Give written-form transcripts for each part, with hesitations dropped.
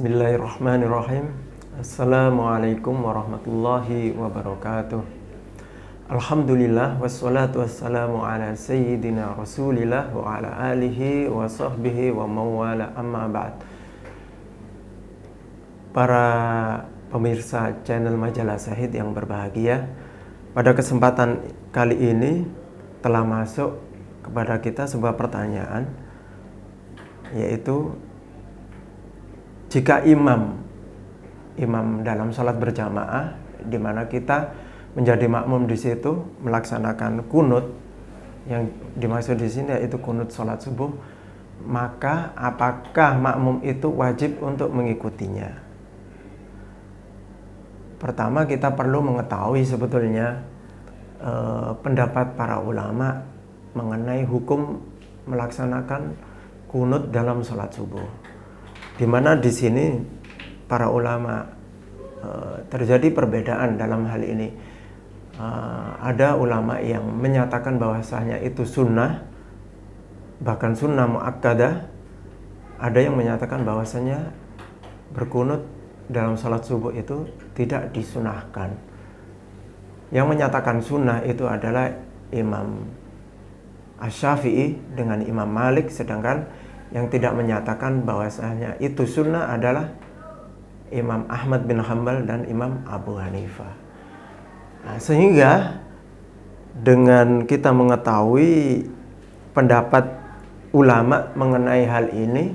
Bismillahirrahmanirrahim. Assalamualaikum warahmatullahi wabarakatuh. Alhamdulillah wassalatu wassalamu ala sayyidina rasulillah wa ala alihi wa sahbihi wa mawala amma ba'd. Para pemirsa channel Majalah Syahid yang berbahagia, pada kesempatan kali ini telah masuk kepada kita sebuah pertanyaan, yaitu jika imam dalam sholat berjamaah, di mana kita menjadi makmum di situ melaksanakan kunut, yang dimaksud di sini yaitu kunut sholat subuh, maka apakah makmum itu wajib untuk mengikutinya? Pertama, kita perlu mengetahui sebetulnya pendapat para ulama mengenai hukum melaksanakan kunut dalam sholat subuh. Di mana di sini para ulama terjadi perbedaan dalam hal ini. Ada ulama yang menyatakan bahwasanya itu sunnah, bahkan sunnah muakkadah. Ada yang menyatakan bahwasanya berkunut dalam salat subuh itu tidak disunahkan. Yang menyatakan sunnah itu adalah Imam Asy-Syafi'i dengan Imam Malik, sedangkan yang tidak menyatakan bahwasanya itu sunnah adalah Imam Ahmad bin Hanbal dan Imam Abu Hanifah. Nah, sehingga dengan kita mengetahui pendapat ulama mengenai hal ini,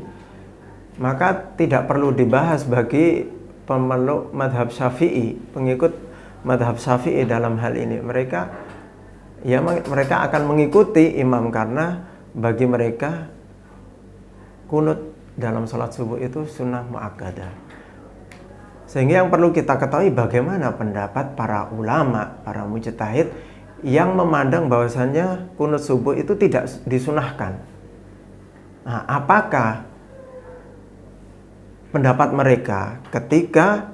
maka tidak perlu dibahas bagi pemeluk madhab Syafi'i, pengikut madhab Syafi'i dalam hal ini. Mereka akan mengikuti imam, karena bagi mereka kunut dalam sholat subuh itu sunnah muakkadah. Sehingga yang perlu kita ketahui bagaimana pendapat para ulama, para mujtahid yang memandang bahwasannya kunut subuh itu tidak disunahkan. Nah, apakah pendapat mereka ketika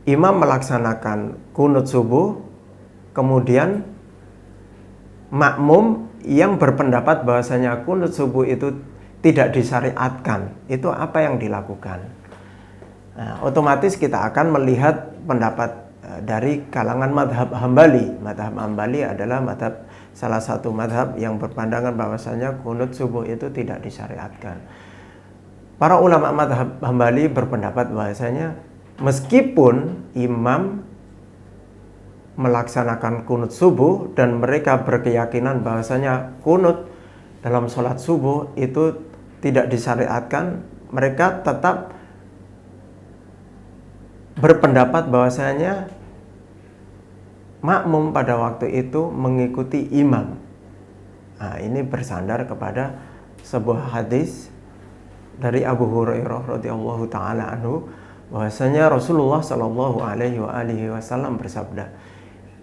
imam melaksanakan kunut subuh, kemudian makmum yang berpendapat bahwasanya kunut subuh itu tidak disyariatkan, itu apa yang dilakukan? Nah, otomatis kita akan melihat pendapat dari kalangan madhab Hambali. Madhab Hambali adalah salah satu madhab yang berpandangan bahwasanya kunut subuh itu tidak disyariatkan. Para ulama madhab Hambali berpendapat bahwasanya meskipun imam melaksanakan kunut subuh dan mereka berkeyakinan bahwasanya kunut dalam sholat subuh itu tidak disyariatkan, mereka tetap berpendapat bahwasanya makmum pada waktu itu mengikuti imam. Nah, ini bersandar kepada sebuah hadis dari Abu Hurairah radhiyallahu taala anhu, bahwasanya Rasulullah sallallahu alaihi wasallam bersabda,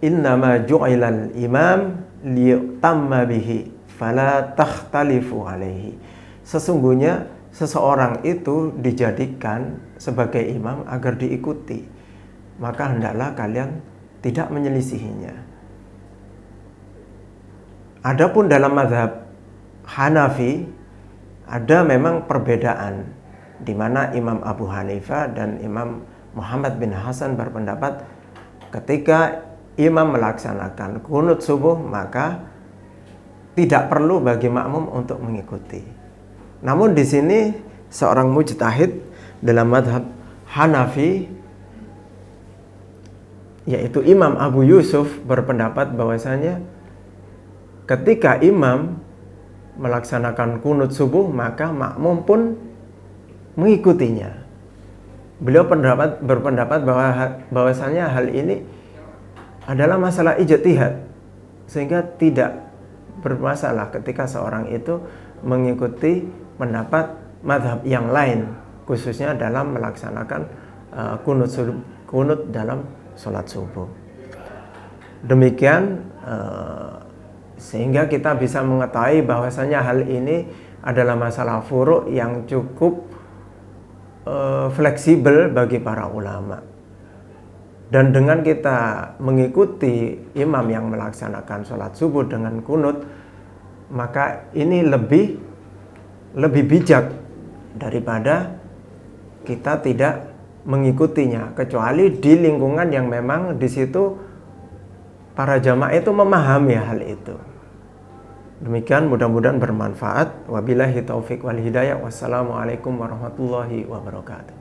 "Innama ju'ilal imam liyutamma bihi, fala takhtalifu alaihi." Sesungguhnya seseorang itu dijadikan sebagai imam agar diikuti, maka hendaklah kalian tidak menyelisihinya. Adapun dalam mazhab Hanafi ada memang perbedaan, di mana Imam Abu Hanifah dan Imam Muhammad bin Hasan berpendapat ketika imam melaksanakan kunut subuh maka tidak perlu bagi makmum untuk mengikuti. Namun di sini seorang mujtahid dalam madhab Hanafi, yaitu Imam Abu Yusuf, berpendapat bahwasanya ketika imam melaksanakan kunut subuh maka makmum pun mengikutinya. Beliau berpendapat bahwasanya hal ini adalah masalah ijtihad, sehingga tidak bermasalah ketika seorang itu mengikuti pendapat mazhab yang lain, khususnya dalam melaksanakan kunut dalam sholat subuh. Demikian sehingga kita bisa mengetahui bahwasanya hal ini adalah masalah furu' yang cukup fleksibel bagi para ulama. Dan dengan kita mengikuti imam yang melaksanakan sholat subuh dengan kunut, maka ini lebih bijak daripada kita tidak mengikutinya, kecuali di lingkungan yang memang di situ para jamaah itu memahami hal itu. Demikian, mudah-mudahan bermanfaat. Wabillahi taufik wal hidayah. Wassalamualaikum warahmatullahi wabarakatuh.